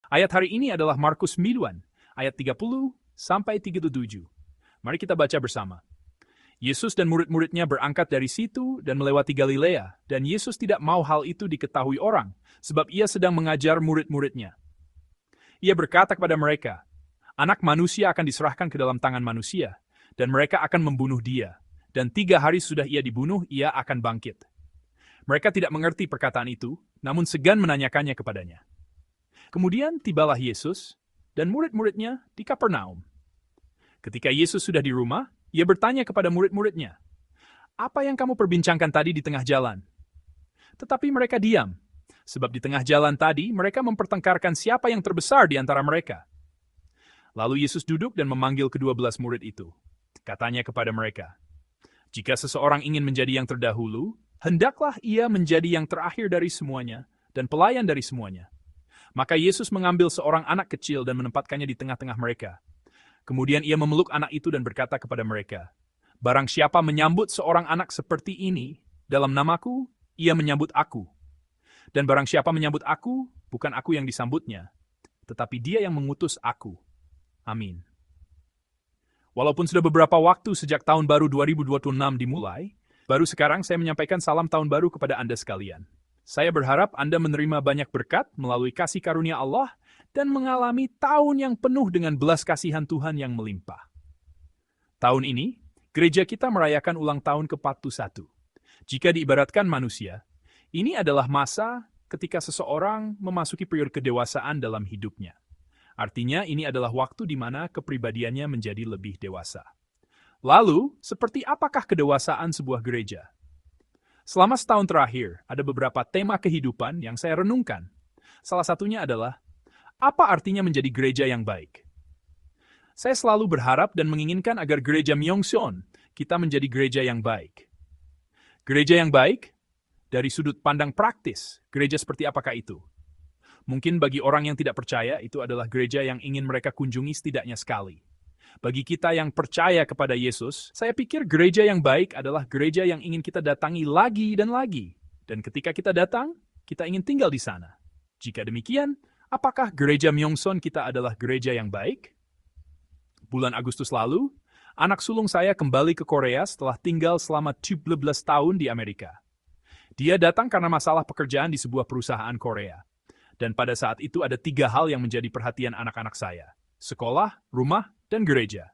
Ayat hari ini adalah Markus 9, ayat 30 sampai 37. Mari kita baca bersama. Yesus dan murid-muridnya berangkat dari situ dan melewati Galilea, dan Yesus tidak mau hal itu diketahui orang, sebab ia sedang mengajar murid-muridnya. Ia berkata kepada mereka, Anak manusia akan diserahkan ke dalam tangan manusia, dan mereka akan membunuh dia, dan 3 hari sudah ia dibunuh, ia akan bangkit. Mereka tidak mengerti perkataan itu, namun segan menanyakannya kepadanya. Kemudian tibalah Yesus dan murid-muridnya di Kapernaum. Ketika Yesus sudah di rumah, ia bertanya kepada murid-muridnya, "Apa yang kamu perbincangkan tadi di tengah jalan?" Tetapi mereka diam, sebab di tengah jalan tadi mereka mempertengkarkan siapa yang terbesar di antara mereka. Lalu Yesus duduk dan memanggil ke-12 murid itu. Katanya kepada mereka, "Jika seseorang ingin menjadi yang terdahulu, hendaklah ia menjadi yang terakhir dari semuanya dan pelayan dari semuanya." Maka Yesus mengambil seorang anak kecil dan menempatkannya di tengah-tengah mereka. Kemudian ia memeluk anak itu dan berkata kepada mereka, "Barang siapa menyambut seorang anak seperti ini dalam namaku, ia menyambut aku. Dan barang siapa menyambut aku, bukan aku yang disambutnya, tetapi dia yang mengutus aku." Amin. Walaupun sudah beberapa waktu sejak tahun baru 2026 dimulai, baru sekarang saya menyampaikan salam tahun baru kepada Anda sekalian. Saya berharap Anda menerima banyak berkat melalui kasih karunia Allah dan mengalami tahun yang penuh dengan belas kasihan Tuhan yang melimpah. Tahun ini, gereja kita merayakan ulang tahun ke-41. Jika diibaratkan manusia, ini adalah masa ketika seseorang memasuki periode kedewasaan dalam hidupnya. Artinya, ini adalah waktu di mana kepribadiannya menjadi lebih dewasa. Lalu, seperti apakah kedewasaan sebuah gereja? Selama setahun terakhir, ada beberapa tema kehidupan yang saya renungkan. Salah satunya adalah, apa artinya menjadi gereja yang baik? Saya selalu berharap dan menginginkan agar gereja Myeongseon kita menjadi gereja yang baik. Gereja yang baik, dari sudut pandang praktis, gereja seperti apakah itu? Mungkin bagi orang yang tidak percaya, itu adalah gereja yang ingin mereka kunjungi setidaknya sekali. Bagi kita yang percaya kepada Yesus, saya pikir gereja yang baik adalah gereja yang ingin kita datangi lagi dan lagi. Dan ketika kita datang, kita ingin tinggal di sana. Jika demikian, apakah gereja Myeongseon kita adalah gereja yang baik? Bulan Agustus lalu, anak sulung saya kembali ke Korea setelah tinggal selama 17 tahun di Amerika. Dia datang karena masalah pekerjaan di sebuah perusahaan Korea. Dan pada saat itu ada 3 hal yang menjadi perhatian anak-anak saya. Sekolah, rumah, dan gereja.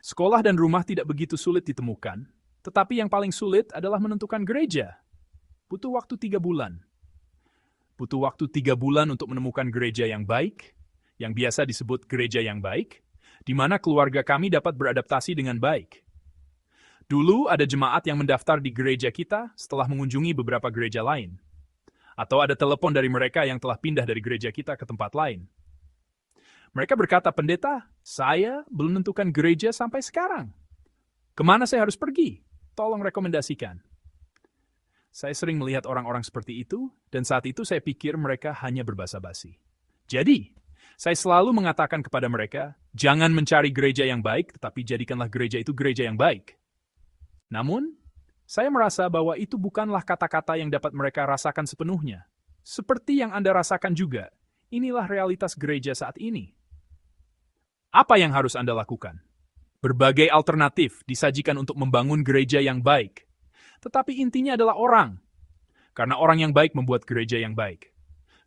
Sekolah dan rumah tidak begitu sulit ditemukan, tetapi yang paling sulit adalah menentukan gereja. Butuh waktu 3 bulan. Butuh waktu 3 bulan untuk menemukan gereja yang baik, yang biasa disebut gereja yang baik, di mana keluarga kami dapat beradaptasi dengan baik. Dulu ada jemaat yang mendaftar di gereja kita setelah mengunjungi beberapa gereja lain. Atau ada telepon dari mereka yang telah pindah dari gereja kita ke tempat lain. Mereka berkata, "Pendeta, saya belum menentukan gereja sampai sekarang. Kemana saya harus pergi? Tolong rekomendasikan." Saya sering melihat orang-orang seperti itu, dan saat itu saya pikir mereka hanya berbasa-basi. Jadi, saya selalu mengatakan kepada mereka, jangan mencari gereja yang baik, tetapi jadikanlah gereja itu gereja yang baik. Namun, saya merasa bahwa itu bukanlah kata-kata yang dapat mereka rasakan sepenuhnya. Seperti yang Anda rasakan juga, inilah realitas gereja saat ini. Apa yang harus Anda lakukan? Berbagai alternatif disajikan untuk membangun gereja yang baik. Tetapi intinya adalah orang. Karena orang yang baik membuat gereja yang baik.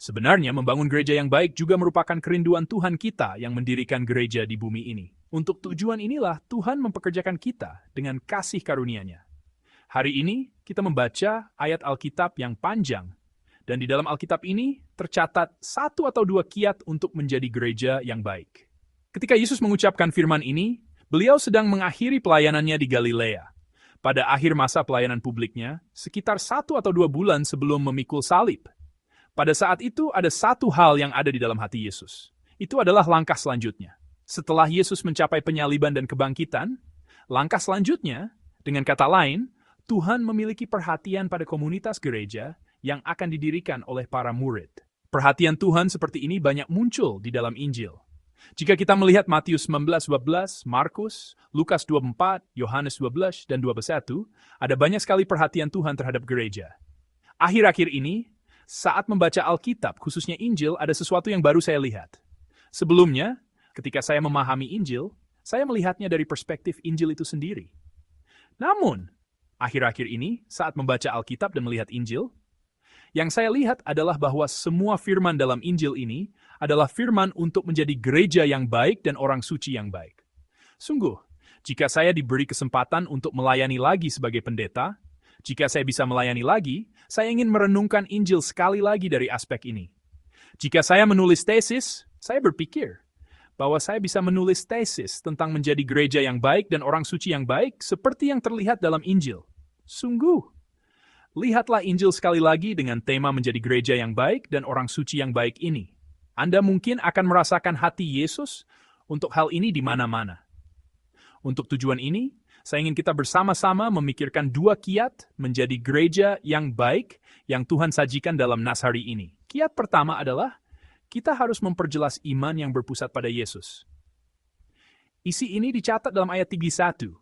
Sebenarnya membangun gereja yang baik juga merupakan kerinduan Tuhan kita yang mendirikan gereja di bumi ini. Untuk tujuan inilah Tuhan mempekerjakan kita dengan kasih karunia-Nya. Hari ini kita membaca ayat Alkitab yang panjang. Dan di dalam Alkitab ini tercatat 1 atau 2 kiat untuk menjadi gereja yang baik. Ketika Yesus mengucapkan firman ini, beliau sedang mengakhiri pelayanannya di Galilea. Pada akhir masa pelayanan publiknya, sekitar 1 atau 2 bulan sebelum memikul salib. Pada saat itu ada satu hal yang ada di dalam hati Yesus. Itu adalah langkah selanjutnya. Setelah Yesus mencapai penyaliban dan kebangkitan, langkah selanjutnya, dengan kata lain, Tuhan memiliki perhatian pada komunitas gereja yang akan didirikan oleh para murid. Perhatian Tuhan seperti ini banyak muncul di dalam Injil. Jika kita melihat Matius 19:12, Markus, Lukas 24, Yohanes 12, dan 21, ada banyak sekali perhatian Tuhan terhadap gereja. Akhir-akhir ini, Saat membaca Alkitab, khususnya Injil, ada sesuatu yang baru saya lihat. Sebelumnya, ketika saya memahami Injil, saya melihatnya dari perspektif Injil itu sendiri. Namun, akhir-akhir ini, saat membaca Alkitab dan melihat Injil, yang saya lihat adalah bahwa semua firman dalam Injil ini adalah firman untuk menjadi gereja yang baik dan orang suci yang baik. Sungguh, jika saya diberi kesempatan untuk melayani lagi sebagai pendeta, jika saya bisa melayani lagi, saya ingin merenungkan Injil sekali lagi dari aspek ini. Jika saya menulis tesis, saya berpikir bahwa saya bisa menulis tesis tentang menjadi gereja yang baik dan orang suci yang baik seperti yang terlihat dalam Injil. Sungguh, lihatlah Injil sekali lagi dengan tema menjadi gereja yang baik dan orang suci yang baik ini. Anda mungkin akan merasakan hati Yesus untuk hal ini di mana-mana. Untuk tujuan ini, saya ingin kita bersama-sama memikirkan dua kiat menjadi gereja yang baik yang Tuhan sajikan dalam nas hari ini. Kiat pertama adalah kita harus memperjelas iman yang berpusat pada Yesus. Isi ini dicatat dalam ayat 31.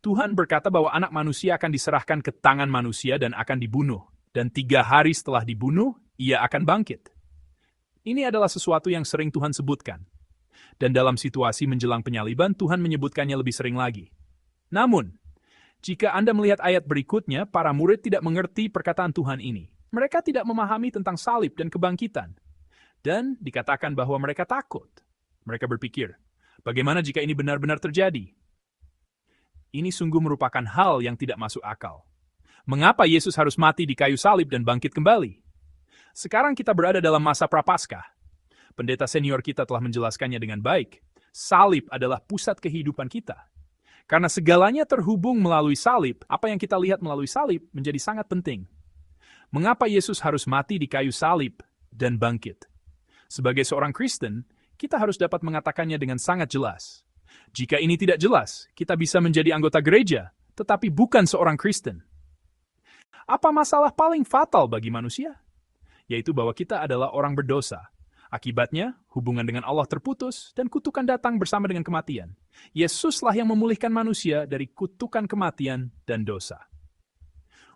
Tuhan berkata bahwa anak manusia akan diserahkan ke tangan manusia dan akan dibunuh. Dan 3 hari setelah dibunuh, ia akan bangkit. Ini adalah sesuatu yang sering Tuhan sebutkan. Dan dalam situasi menjelang penyaliban, Tuhan menyebutkannya lebih sering lagi. Namun, jika Anda melihat ayat berikutnya, para murid tidak mengerti perkataan Tuhan ini. Mereka tidak memahami tentang salib dan kebangkitan. Dan dikatakan bahwa mereka takut. Mereka berpikir, bagaimana jika ini benar-benar terjadi? Ini sungguh merupakan hal yang tidak masuk akal. Mengapa Yesus harus mati di kayu salib dan bangkit kembali? Sekarang kita berada dalam masa Prapaskah. Pendeta senior kita telah menjelaskannya dengan baik. Salib adalah pusat kehidupan kita. Karena segalanya terhubung melalui salib, apa yang kita lihat melalui salib menjadi sangat penting. Mengapa Yesus harus mati di kayu salib dan bangkit? Sebagai seorang Kristen, kita harus dapat mengatakannya dengan sangat jelas. Jika ini tidak jelas, kita bisa menjadi anggota gereja, tetapi bukan seorang Kristen. Apa masalah paling fatal bagi manusia? Yaitu bahwa kita adalah orang berdosa. Akibatnya, hubungan dengan Allah terputus dan kutukan datang bersama dengan kematian. Yesuslah yang memulihkan manusia dari kutukan kematian dan dosa.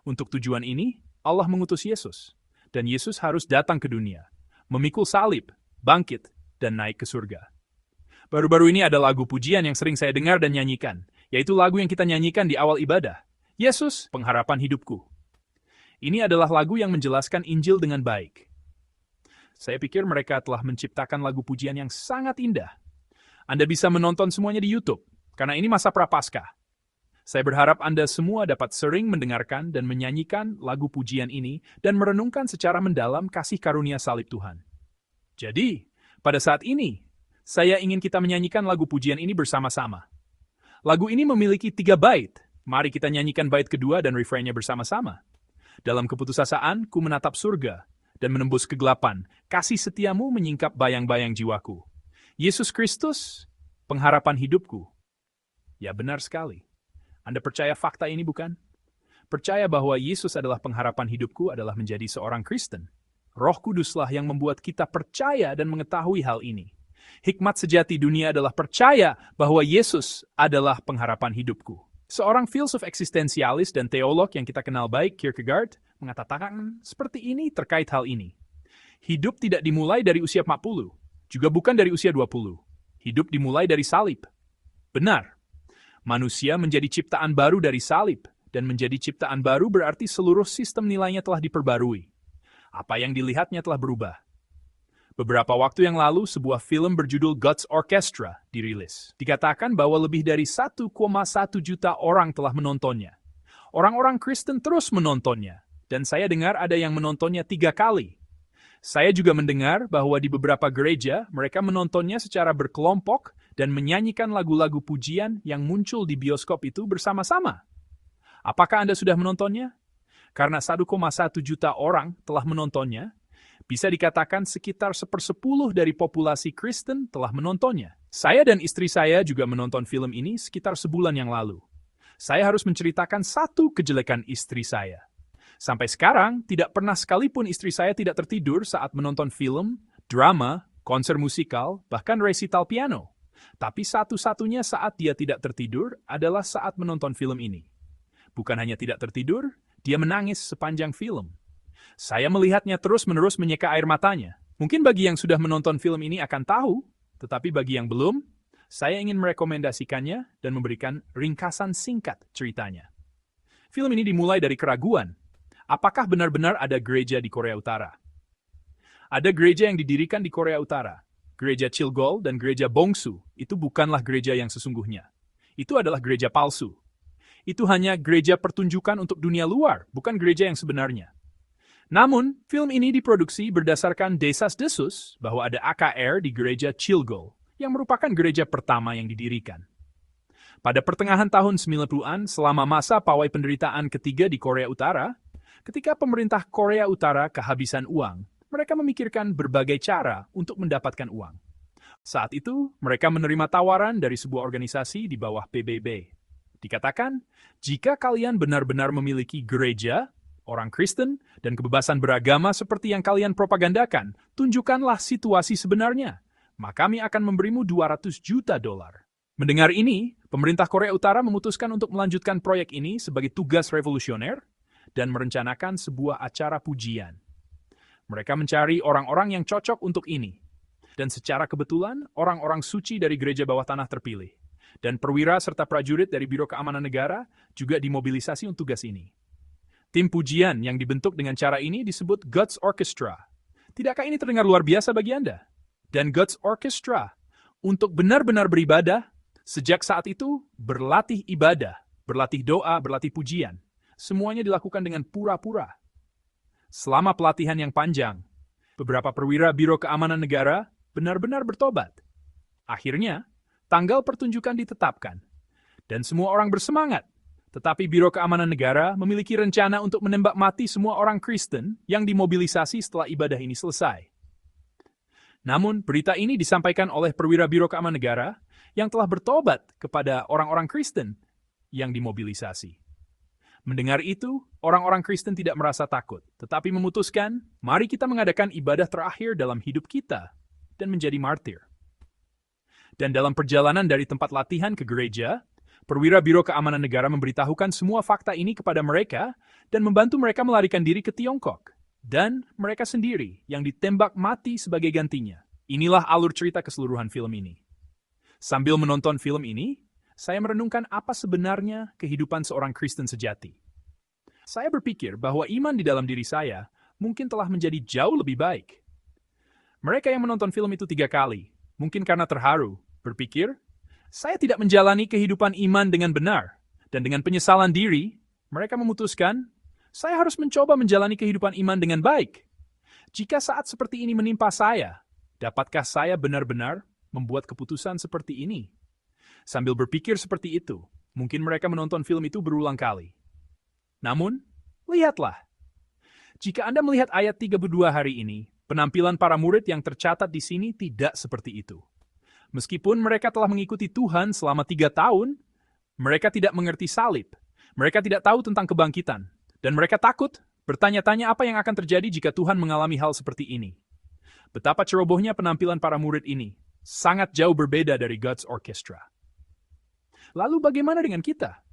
Untuk tujuan ini, Allah mengutus Yesus. Dan Yesus harus datang ke dunia, memikul salib, bangkit, dan naik ke surga. Baru-baru ini ada lagu pujian yang sering saya dengar dan nyanyikan, yaitu lagu yang kita nyanyikan di awal ibadah. Yesus, pengharapan hidupku. Ini adalah lagu yang menjelaskan Injil dengan baik. Saya pikir mereka telah menciptakan lagu pujian yang sangat indah. Anda bisa menonton semuanya di YouTube, karena ini masa Prapaskah. Saya berharap Anda semua dapat sering mendengarkan dan menyanyikan lagu pujian ini dan merenungkan secara mendalam kasih karunia salib Tuhan. Jadi, pada saat ini, saya ingin kita menyanyikan lagu pujian ini bersama-sama. Lagu ini memiliki 3 bait. Mari kita nyanyikan bait kedua dan refrainnya bersama-sama. Dalam keputusasaan, ku menatap surga dan menembus kegelapan. Kasih setiamu menyingkap bayang-bayang jiwaku. Yesus Kristus, pengharapan hidupku. Ya, benar sekali. Anda percaya fakta ini, bukan? Percaya bahwa Yesus adalah pengharapan hidupku adalah menjadi seorang Kristen. Roh Kuduslah yang membuat kita percaya dan mengetahui hal ini. Hikmat sejati dunia adalah percaya bahwa Yesus adalah pengharapan hidupku. Seorang filsuf eksistensialis dan teolog yang kita kenal baik, Kierkegaard, mengatakan seperti ini terkait hal ini. Hidup tidak dimulai dari usia 40, juga bukan dari usia 20. Hidup dimulai dari salib. Benar. Manusia menjadi ciptaan baru dari salib, dan menjadi ciptaan baru berarti seluruh sistem nilainya telah diperbarui. Apa yang dilihatnya telah berubah. Beberapa waktu yang lalu, sebuah film berjudul God's Orchestra dirilis. Dikatakan bahwa lebih dari 1,1 juta orang telah menontonnya. Orang-orang Kristen terus menontonnya, dan saya dengar ada yang menontonnya 3 kali. Saya juga mendengar bahwa di beberapa gereja, mereka menontonnya secara berkelompok dan menyanyikan lagu-lagu pujian yang muncul di bioskop itu bersama-sama. Apakah Anda sudah menontonnya? Karena 1,1 juta orang telah menontonnya, bisa dikatakan sekitar 1/10 dari populasi Kristen telah menontonnya. Saya dan istri saya juga menonton film ini sekitar sebulan yang lalu. Saya harus menceritakan satu kejelekan istri saya. Sampai sekarang, tidak pernah sekalipun istri saya tidak tertidur saat menonton film, drama, konser musikal, bahkan resital piano. Tapi satu-satunya saat dia tidak tertidur adalah saat menonton film ini. Bukan hanya tidak tertidur, dia menangis sepanjang film. Saya melihatnya terus-menerus menyeka air matanya. Mungkin bagi yang sudah menonton film ini akan tahu, tetapi bagi yang belum, saya ingin merekomendasikannya dan memberikan ringkasan singkat ceritanya. Film ini dimulai dari keraguan. Apakah benar-benar ada gereja di Korea Utara? Ada gereja yang didirikan di Korea Utara. Gereja Chilgol dan gereja Bongsu itu bukanlah gereja yang sesungguhnya. Itu adalah gereja palsu. Itu hanya gereja pertunjukan untuk dunia luar, bukan gereja yang sebenarnya. Namun, film ini diproduksi berdasarkan desas-desus bahwa ada AKR di gereja Chilgol, yang merupakan gereja pertama yang didirikan. Pada pertengahan tahun 90-an, selama masa pawai penderitaan ketiga di Korea Utara, ketika pemerintah Korea Utara kehabisan uang, mereka memikirkan berbagai cara untuk mendapatkan uang. Saat itu, mereka menerima tawaran dari sebuah organisasi di bawah PBB. Dikatakan, jika kalian benar-benar memiliki gereja, orang Kristen, dan kebebasan beragama seperti yang kalian propagandakan, tunjukkanlah situasi sebenarnya. Maka kami akan memberimu $200 juta. Mendengar ini, pemerintah Korea Utara memutuskan untuk melanjutkan proyek ini sebagai tugas revolusioner dan merencanakan sebuah acara pujian. Mereka mencari orang-orang yang cocok untuk ini. Dan secara kebetulan, orang-orang suci dari gereja bawah tanah terpilih. Dan perwira serta prajurit dari Biro Keamanan Negara juga dimobilisasi untuk tugas ini. Tim pujian yang dibentuk dengan cara ini disebut God's Orchestra. Tidakkah ini terdengar luar biasa bagi Anda? Dan God's Orchestra, untuk benar-benar beribadah, sejak saat itu berlatih ibadah, berlatih doa, berlatih pujian. Semuanya dilakukan dengan pura-pura. Selama pelatihan yang panjang, beberapa perwira Biro Keamanan Negara benar-benar bertobat. Akhirnya, tanggal pertunjukan ditetapkan. Dan semua orang bersemangat. Tetapi Biro Keamanan Negara memiliki rencana untuk menembak mati semua orang Kristen yang dimobilisasi setelah ibadah ini selesai. Namun, berita ini disampaikan oleh perwira Biro Keamanan Negara yang telah bertobat kepada orang-orang Kristen yang dimobilisasi. Mendengar itu, orang-orang Kristen tidak merasa takut, tetapi memutuskan, mari kita mengadakan ibadah terakhir dalam hidup kita dan menjadi martir. Dan dalam perjalanan dari tempat latihan ke gereja, perwira Biro Keamanan Negara memberitahukan semua fakta ini kepada mereka dan membantu mereka melarikan diri ke Tiongkok. Dan mereka sendiri yang ditembak mati sebagai gantinya. Inilah alur cerita keseluruhan film ini. Sambil menonton film ini, saya merenungkan apa sebenarnya kehidupan seorang Kristen sejati. Saya berpikir bahwa iman di dalam diri saya mungkin telah menjadi jauh lebih baik. Mereka yang menonton film itu 3 kali, mungkin karena terharu, berpikir, saya tidak menjalani kehidupan iman dengan benar, dan dengan penyesalan diri, mereka memutuskan, saya harus mencoba menjalani kehidupan iman dengan baik. Jika saat seperti ini menimpa saya, dapatkah saya benar-benar membuat keputusan seperti ini? Sambil berpikir seperti itu, mungkin mereka menonton film itu berulang kali. Namun, lihatlah. Jika Anda melihat ayat 32 hari ini, penampilan para murid yang tercatat di sini tidak seperti itu. Meskipun mereka telah mengikuti Tuhan selama 3 tahun, mereka tidak mengerti salib. Mereka tidak tahu tentang kebangkitan. Dan mereka takut, bertanya-tanya apa yang akan terjadi jika Tuhan mengalami hal seperti ini. Betapa cerobohnya penampilan para murid ini, sangat jauh berbeda dari God's Orchestra. Lalu bagaimana dengan kita?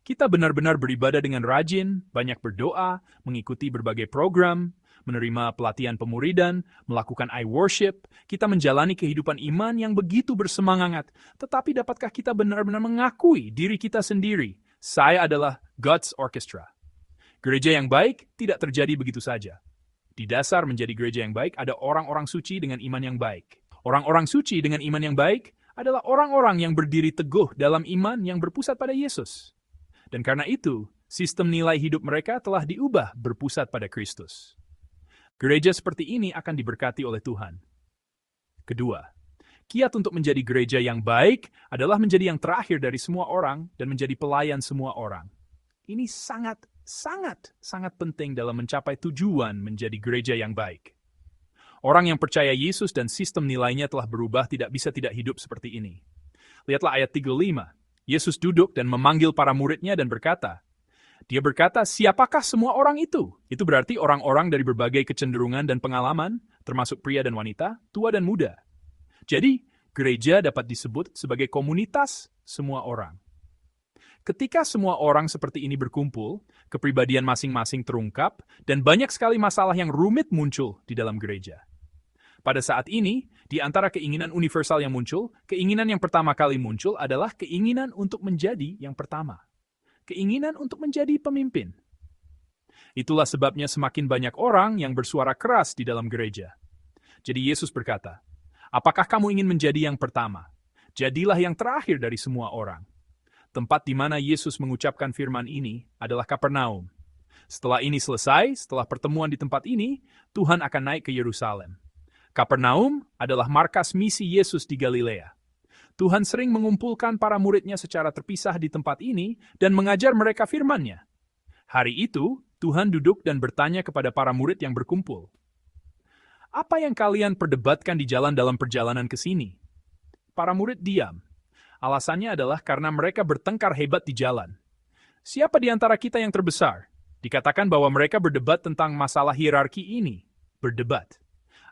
Kita benar-benar beribadah dengan rajin, banyak berdoa, mengikuti berbagai program, menerima pelatihan pemuridan, melakukan I-worship, kita menjalani kehidupan iman yang begitu bersemangat. Tetapi dapatkah kita benar-benar mengakui diri kita sendiri, saya adalah God's Orchestra? Gereja yang baik tidak terjadi begitu saja. Di dasar menjadi gereja yang baik ada orang-orang suci dengan iman yang baik. Orang-orang suci dengan iman yang baik adalah orang-orang yang berdiri teguh dalam iman yang berpusat pada Yesus. Dan karena itu, sistem nilai hidup mereka telah diubah berpusat pada Kristus. Gereja seperti ini akan diberkati oleh Tuhan. Kedua, kiat untuk menjadi gereja yang baik adalah menjadi yang terakhir dari semua orang dan menjadi pelayan semua orang. Ini sangat penting dalam mencapai tujuan menjadi gereja yang baik. Orang yang percaya Yesus dan sistem nilainya telah berubah tidak bisa tidak hidup seperti ini. Lihatlah ayat 35. Yesus duduk dan memanggil para muridnya dan berkata, dia berkata, siapakah semua orang itu? Itu berarti orang-orang dari berbagai kecenderungan dan pengalaman, termasuk pria dan wanita, tua dan muda. Jadi, gereja dapat disebut sebagai komunitas semua orang. Ketika semua orang seperti ini berkumpul, kepribadian masing-masing terungkap, dan banyak sekali masalah yang rumit muncul di dalam gereja. Pada saat ini, di antara keinginan universal yang muncul, keinginan yang pertama kali muncul adalah keinginan untuk menjadi yang pertama. Keinginan untuk menjadi pemimpin. Itulah sebabnya semakin banyak orang yang bersuara keras di dalam gereja. Jadi Yesus berkata, "Apakah kamu ingin menjadi yang pertama? Jadilah yang terakhir dari semua orang." Tempat di mana Yesus mengucapkan firman ini adalah Kapernaum. Setelah ini selesai, setelah pertemuan di tempat ini, Tuhan akan naik ke Yerusalem. Kapernaum adalah markas misi Yesus di Galilea. Tuhan sering mengumpulkan para muridnya secara terpisah di tempat ini dan mengajar mereka firman-Nya. Hari itu, Tuhan duduk dan bertanya kepada para murid yang berkumpul, "Apa yang kalian perdebatkan di jalan dalam perjalanan ke sini?" Para murid diam. Alasannya adalah karena mereka bertengkar hebat di jalan. Siapa di antara kita yang terbesar? Dikatakan bahwa mereka berdebat tentang masalah hierarki ini. Berdebat.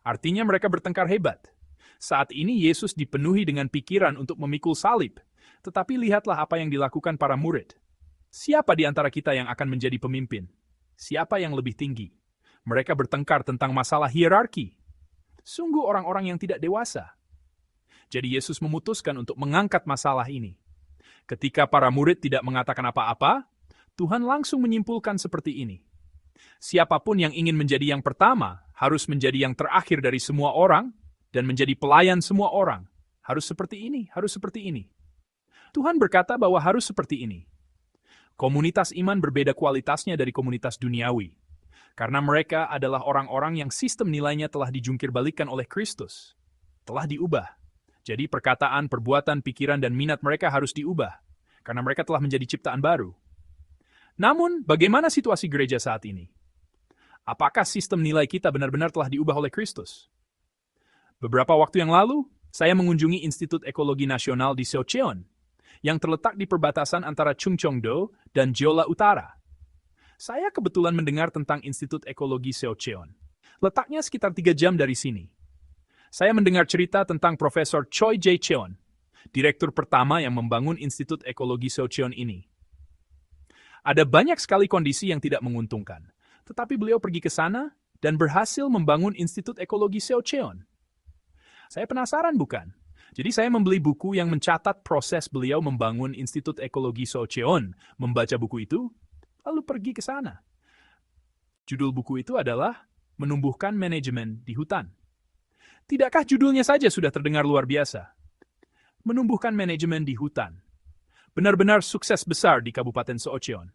Artinya mereka bertengkar hebat. Saat ini Yesus dipenuhi dengan pikiran untuk memikul salib. Tetapi lihatlah apa yang dilakukan para murid. Siapa di antara kita yang akan menjadi pemimpin? Siapa yang lebih tinggi? Mereka bertengkar tentang masalah hierarki. Sungguh orang-orang yang tidak dewasa. Jadi Yesus memutuskan untuk mengangkat masalah ini. Ketika para murid tidak mengatakan apa-apa, Tuhan langsung menyimpulkan seperti ini. Siapapun yang ingin menjadi yang pertama, harus menjadi yang terakhir dari semua orang, dan menjadi pelayan semua orang. Harus seperti ini, harus seperti ini. Tuhan berkata bahwa harus seperti ini. Komunitas iman berbeda kualitasnya dari komunitas duniawi. Karena mereka adalah orang-orang yang sistem nilainya telah dijungkirbalikkan oleh Kristus. Telah diubah. Jadi perkataan, perbuatan, pikiran, dan minat mereka harus diubah. Karena mereka telah menjadi ciptaan baru. Namun, bagaimana situasi gereja saat ini? Apakah sistem nilai kita benar-benar telah diubah oleh Kristus? Beberapa waktu yang lalu, saya mengunjungi Institut Ekologi Nasional di Seocheon, yang terletak di perbatasan antara Chungcheongdo dan Jeolla Utara. Saya kebetulan mendengar tentang Institut Ekologi Seocheon. Letaknya sekitar 3 jam dari sini. Saya mendengar cerita tentang Profesor Choi Jae-cheon, direktur pertama yang membangun Institut Ekologi Seocheon ini. Ada banyak sekali kondisi yang tidak menguntungkan, tetapi beliau pergi ke sana dan berhasil membangun Institut Ekologi Seocheon. Saya penasaran bukan? Jadi saya membeli buku yang mencatat proses beliau membangun Institut Ekologi Seocheon, membaca buku itu, lalu pergi ke sana. Judul buku itu adalah Menumbuhkan Manajemen di Hutan. Tidakkah judulnya saja sudah terdengar luar biasa? Menumbuhkan manajemen di hutan. Benar-benar sukses besar di Kabupaten Seocheon.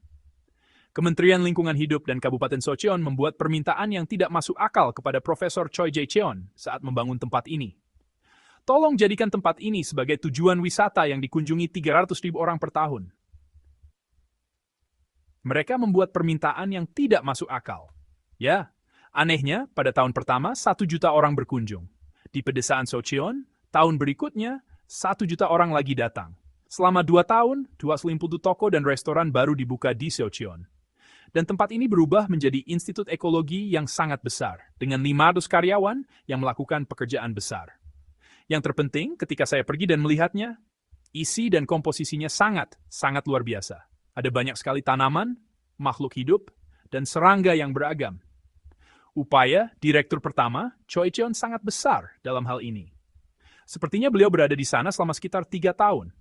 Kementerian Lingkungan Hidup dan Kabupaten Seocheon membuat permintaan yang tidak masuk akal kepada Profesor Choi Jae-cheon saat membangun tempat ini. Tolong jadikan tempat ini sebagai tujuan wisata yang dikunjungi 300.000 orang per tahun. Mereka membuat permintaan yang tidak masuk akal. Ya, anehnya pada tahun pertama 1 juta orang berkunjung. Di pedesaan Seocheon, tahun berikutnya 1 juta orang lagi datang. Selama 2 tahun, 20 toko dan restoran baru dibuka di Seocheon. Dan tempat ini berubah menjadi institut ekologi yang sangat besar, dengan 500 karyawan yang melakukan pekerjaan besar. Yang terpenting ketika saya pergi dan melihatnya, isi dan komposisinya sangat luar biasa. Ada banyak sekali tanaman, makhluk hidup, dan serangga yang beragam. Upaya direktur pertama, Choi Cheon, sangat besar dalam hal ini. Sepertinya beliau berada di sana selama sekitar 3 tahun.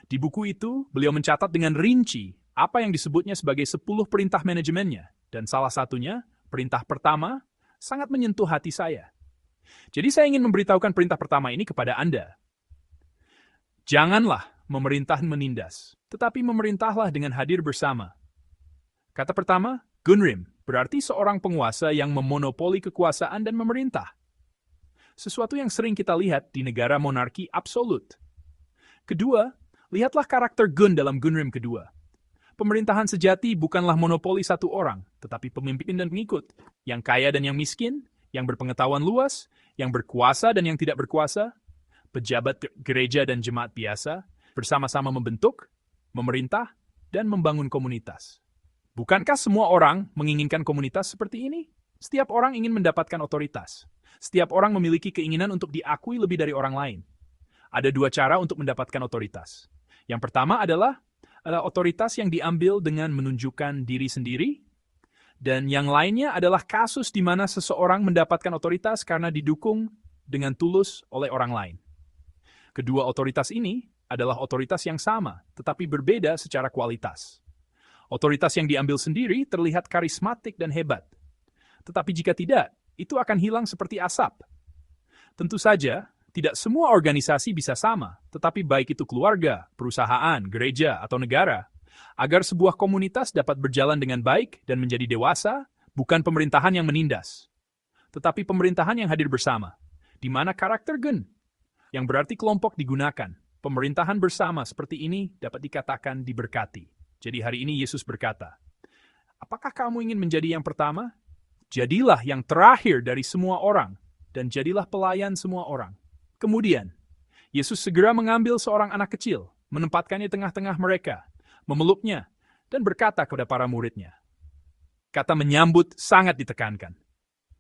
Di buku itu, beliau mencatat dengan rinci apa yang disebutnya sebagai 10 perintah manajemennya, dan salah satunya, perintah pertama, sangat menyentuh hati saya. Jadi saya ingin memberitahukan perintah pertama ini kepada Anda. Janganlah memerintah menindas, tetapi memerintahlah dengan hadir bersama. Kata pertama, Gunrim, berarti seorang penguasa yang memonopoli kekuasaan dan memerintah. Sesuatu yang sering kita lihat di negara monarki absolut. Kedua, lihatlah karakter Gun dalam Gunrim kedua. Pemerintahan sejati bukanlah monopoli satu orang, tetapi pemimpin dan pengikut, yang kaya dan yang miskin, yang berpengetahuan luas, yang berkuasa dan yang tidak berkuasa, pejabat gereja dan jemaat biasa, bersama-sama membentuk, memerintah, dan membangun komunitas. Bukankah semua orang menginginkan komunitas seperti ini? Setiap orang ingin mendapatkan otoritas. Setiap orang memiliki keinginan untuk diakui lebih dari orang lain. Ada 2 cara untuk mendapatkan otoritas. Yang pertama adalah adalah otoritas yang diambil dengan menunjukkan diri sendiri, dan yang lainnya adalah kasus di mana seseorang mendapatkan otoritas karena didukung dengan tulus oleh orang lain. Kedua otoritas ini adalah otoritas yang sama, tetapi berbeda secara kualitas. Otoritas yang diambil sendiri terlihat karismatik dan hebat. Tetapi jika tidak, itu akan hilang seperti asap. Tentu saja, tidak semua organisasi bisa sama, tetapi baik itu keluarga, perusahaan, gereja, atau negara, agar sebuah komunitas dapat berjalan dengan baik dan menjadi dewasa, bukan pemerintahan yang menindas, tetapi pemerintahan yang hadir bersama, di mana karakter gen, yang berarti kelompok digunakan. Pemerintahan bersama seperti ini dapat dikatakan diberkati. Jadi hari ini Yesus berkata, apakah kamu ingin menjadi yang pertama? Jadilah yang terakhir dari semua orang, dan jadilah pelayan semua orang. Kemudian, Yesus segera mengambil seorang anak kecil, menempatkannya di tengah-tengah mereka, memeluknya, dan berkata kepada para muridnya. Kata menyambut sangat ditekankan.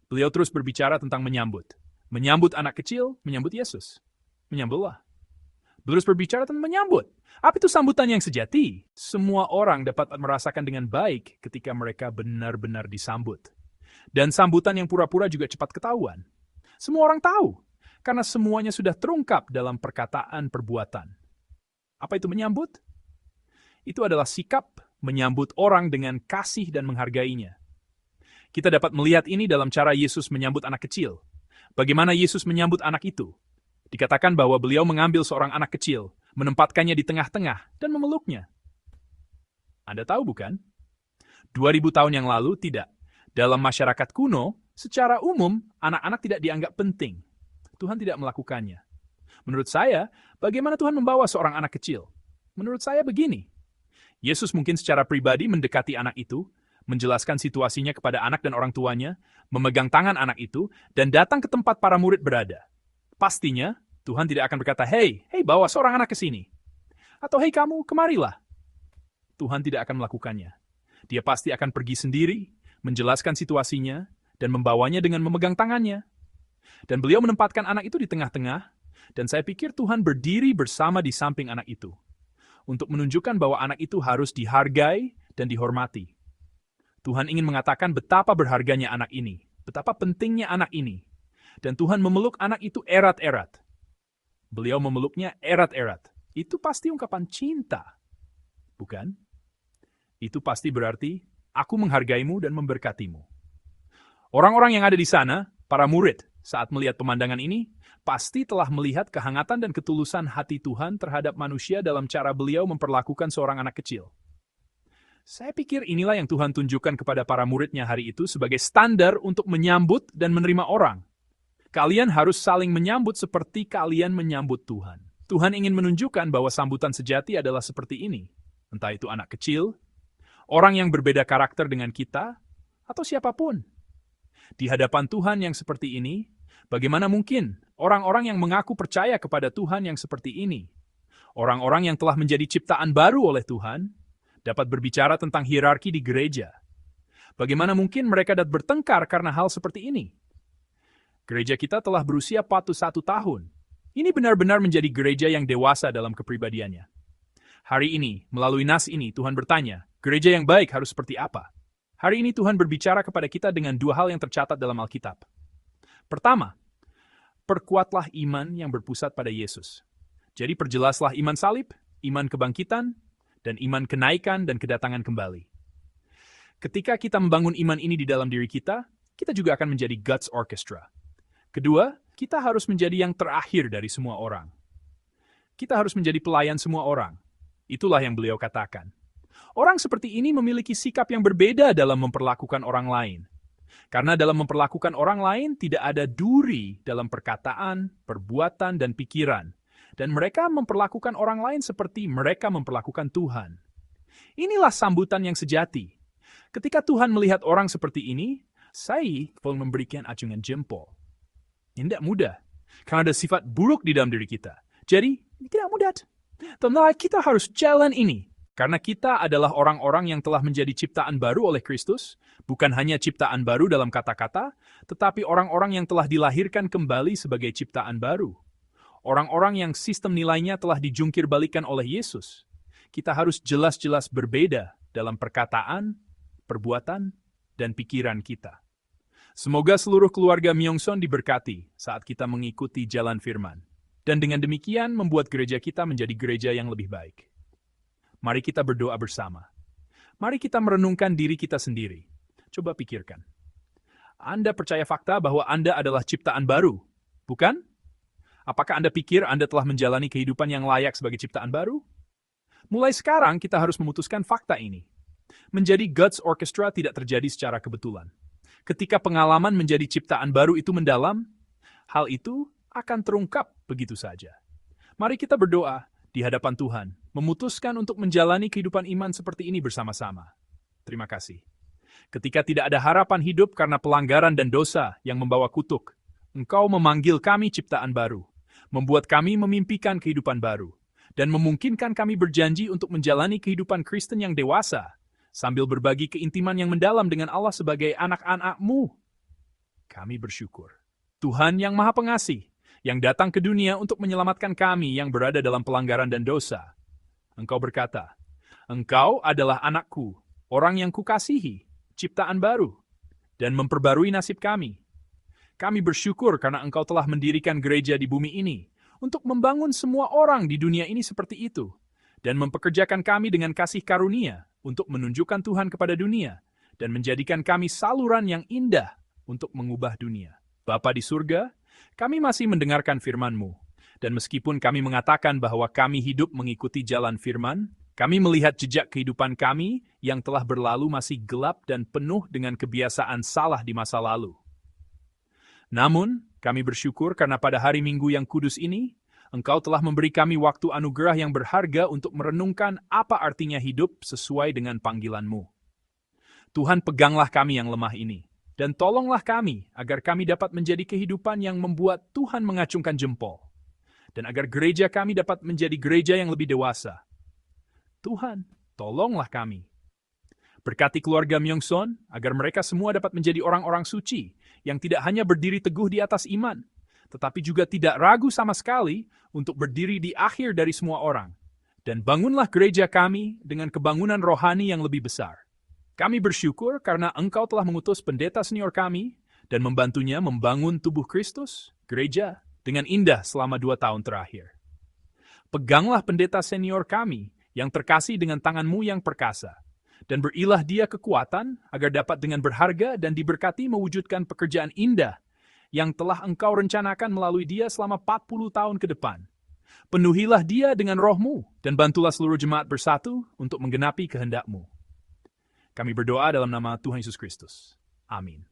Beliau terus berbicara tentang menyambut. Menyambut anak kecil, menyambut Yesus. Menyambutlah. Beliau terus berbicara tentang menyambut. Apa itu sambutan yang sejati? Semua orang dapat merasakan dengan baik ketika mereka benar-benar disambut. Dan sambutan yang pura-pura juga cepat ketahuan. Semua orang tahu, karena semuanya sudah terungkap dalam perkataan perbuatan. Apa itu menyambut? Itu adalah sikap menyambut orang dengan kasih dan menghargainya. Kita dapat melihat ini dalam cara Yesus menyambut anak kecil. Bagaimana Yesus menyambut anak itu? Dikatakan bahwa beliau mengambil seorang anak kecil, menempatkannya di tengah-tengah, dan memeluknya. Anda tahu bukan? 2000 tahun yang lalu tidak. Dalam masyarakat kuno, secara umum, anak-anak tidak dianggap penting. Tuhan tidak melakukannya. Menurut saya, bagaimana Tuhan membawa seorang anak kecil? Menurut saya begini. Yesus mungkin secara pribadi mendekati anak itu, menjelaskan situasinya kepada anak dan orang tuanya, memegang tangan anak itu, dan datang ke tempat para murid berada. Pastinya, Tuhan tidak akan berkata, Hei, bawa seorang anak ke sini. Atau, hei kamu, kemarilah. Tuhan tidak akan melakukannya. Dia pasti akan pergi sendiri, menjelaskan situasinya, dan membawanya dengan memegang tangannya. Dan beliau menempatkan anak itu di tengah-tengah, dan saya pikir Tuhan berdiri bersama di samping anak itu, untuk menunjukkan bahwa anak itu harus dihargai dan dihormati. Tuhan ingin mengatakan betapa berharganya anak ini, betapa pentingnya anak ini, dan Tuhan memeluk anak itu erat-erat. Beliau memeluknya erat-erat. Itu pasti ungkapan cinta, bukan? Itu pasti berarti, aku menghargaimu dan memberkatimu. Orang-orang yang ada di sana, para murid, saat melihat pemandangan ini, pasti telah melihat kehangatan dan ketulusan hati Tuhan terhadap manusia dalam cara beliau memperlakukan seorang anak kecil. Saya pikir inilah yang Tuhan tunjukkan kepada para muridnya hari itu sebagai standar untuk menyambut dan menerima orang. Kalian harus saling menyambut seperti kalian menyambut Tuhan. Tuhan ingin menunjukkan bahwa sambutan sejati adalah seperti ini. Entah itu anak kecil, orang yang berbeda karakter dengan kita, atau siapapun. Di hadapan Tuhan yang seperti ini, bagaimana mungkin orang-orang yang mengaku percaya kepada Tuhan yang seperti ini, orang-orang yang telah menjadi ciptaan baru oleh Tuhan, dapat berbicara tentang hierarki di gereja? Bagaimana mungkin mereka dapat bertengkar karena hal seperti ini? Gereja kita telah berusia 41 tahun. Ini benar-benar menjadi gereja yang dewasa dalam kepribadiannya. Hari ini, melalui nas ini, Tuhan bertanya, gereja yang baik harus seperti apa? Hari ini Tuhan berbicara kepada kita dengan dua hal yang tercatat dalam Alkitab. Pertama, perkuatlah iman yang berpusat pada Yesus. Jadi perjelaslah iman salib, iman kebangkitan, dan iman kenaikan dan kedatangan kembali. Ketika kita membangun iman ini di dalam diri kita juga akan menjadi God's Orchestra. Kedua, kita harus menjadi yang terakhir dari semua orang. Kita harus menjadi pelayan semua orang. Itulah yang beliau katakan. Orang seperti ini memiliki sikap yang berbeda dalam memperlakukan orang lain. Karena dalam memperlakukan orang lain tidak ada duri dalam perkataan, perbuatan, dan pikiran. Dan mereka memperlakukan orang lain seperti mereka memperlakukan Tuhan. Inilah sambutan yang sejati. Ketika Tuhan melihat orang seperti ini, saya memberikan acungan jempol. Ini tidak mudah, karena ada sifat buruk di dalam diri kita. Jadi, tidak mudah. Tentulah kita harus jalan ini. Karena kita adalah orang-orang yang telah menjadi ciptaan baru oleh Kristus, bukan hanya ciptaan baru dalam kata-kata, tetapi orang-orang yang telah dilahirkan kembali sebagai ciptaan baru. Orang-orang yang sistem nilainya telah dijungkir balikan oleh Yesus. kita harus jelas-jelas berbeda dalam perkataan, perbuatan, dan pikiran kita. Semoga seluruh keluarga Myeongson diberkati saat kita mengikuti jalan firman. Dan dengan demikian membuat gereja kita menjadi gereja yang lebih baik. Mari kita berdoa bersama. Mari kita merenungkan diri kita sendiri. Coba pikirkan. Anda percaya fakta bahwa Anda adalah ciptaan baru, bukan? Apakah Anda pikir Anda telah menjalani kehidupan yang layak sebagai ciptaan baru? Mulai sekarang kita harus memutuskan fakta ini. Menjadi God's Orchestra tidak terjadi secara kebetulan. Ketika pengalaman menjadi ciptaan baru itu mendalam, hal itu akan terungkap begitu saja. Mari kita berdoa di hadapan Tuhan, memutuskan untuk menjalani kehidupan iman seperti ini bersama-sama. Terima kasih. Ketika tidak ada harapan hidup karena pelanggaran dan dosa yang membawa kutuk, Engkau memanggil kami ciptaan baru, membuat kami memimpikan kehidupan baru, dan memungkinkan kami berjanji untuk menjalani kehidupan Kristen yang dewasa, sambil berbagi keintiman yang mendalam dengan Allah sebagai anak-anak-Mu. Kami bersyukur. Tuhan yang Maha Pengasih, yang datang ke dunia untuk menyelamatkan kami yang berada dalam pelanggaran dan dosa. Engkau berkata, Engkau adalah anakku, orang yang kukasihi, ciptaan baru, dan memperbarui nasib kami. Kami bersyukur karena Engkau telah mendirikan gereja di bumi ini, untuk membangun semua orang di dunia ini seperti itu, dan mempekerjakan kami dengan kasih karunia untuk menunjukkan Tuhan kepada dunia, dan menjadikan kami saluran yang indah untuk mengubah dunia. Bapa di surga, kami masih mendengarkan firman-Mu, dan meskipun kami mengatakan bahwa kami hidup mengikuti jalan firman, kami melihat jejak kehidupan kami yang telah berlalu masih gelap dan penuh dengan kebiasaan salah di masa lalu. Namun, kami bersyukur karena pada hari Minggu yang kudus ini, Engkau telah memberi kami waktu anugerah yang berharga untuk merenungkan apa artinya hidup sesuai dengan panggilan-Mu. Tuhan, peganglah kami yang lemah ini. Dan tolonglah kami agar kami dapat menjadi kehidupan yang membuat Tuhan mengacungkan jempol. Dan agar gereja kami dapat menjadi gereja yang lebih dewasa. Tuhan, tolonglah kami. Berkati keluarga Myeongson agar mereka semua dapat menjadi orang-orang suci yang tidak hanya berdiri teguh di atas iman, tetapi juga tidak ragu sama sekali untuk berdiri di akhir dari semua orang. Dan bangunlah gereja kami dengan kebangunan rohani yang lebih besar. Kami bersyukur karena Engkau telah mengutus pendeta senior kami dan membantunya membangun tubuh Kristus, gereja, dengan indah selama 2 tahun terakhir. Peganglah pendeta senior kami yang terkasih dengan tangan-Mu yang perkasa, dan berilah dia kekuatan agar dapat dengan berharga dan diberkati mewujudkan pekerjaan indah yang telah Engkau rencanakan melalui dia selama 40 tahun ke depan. Penuhilah dia dengan roh-Mu dan bantulah seluruh jemaat bersatu untuk menggenapi kehendak-Mu. Kami berdoa dalam nama Tuhan Yesus Kristus. Amin.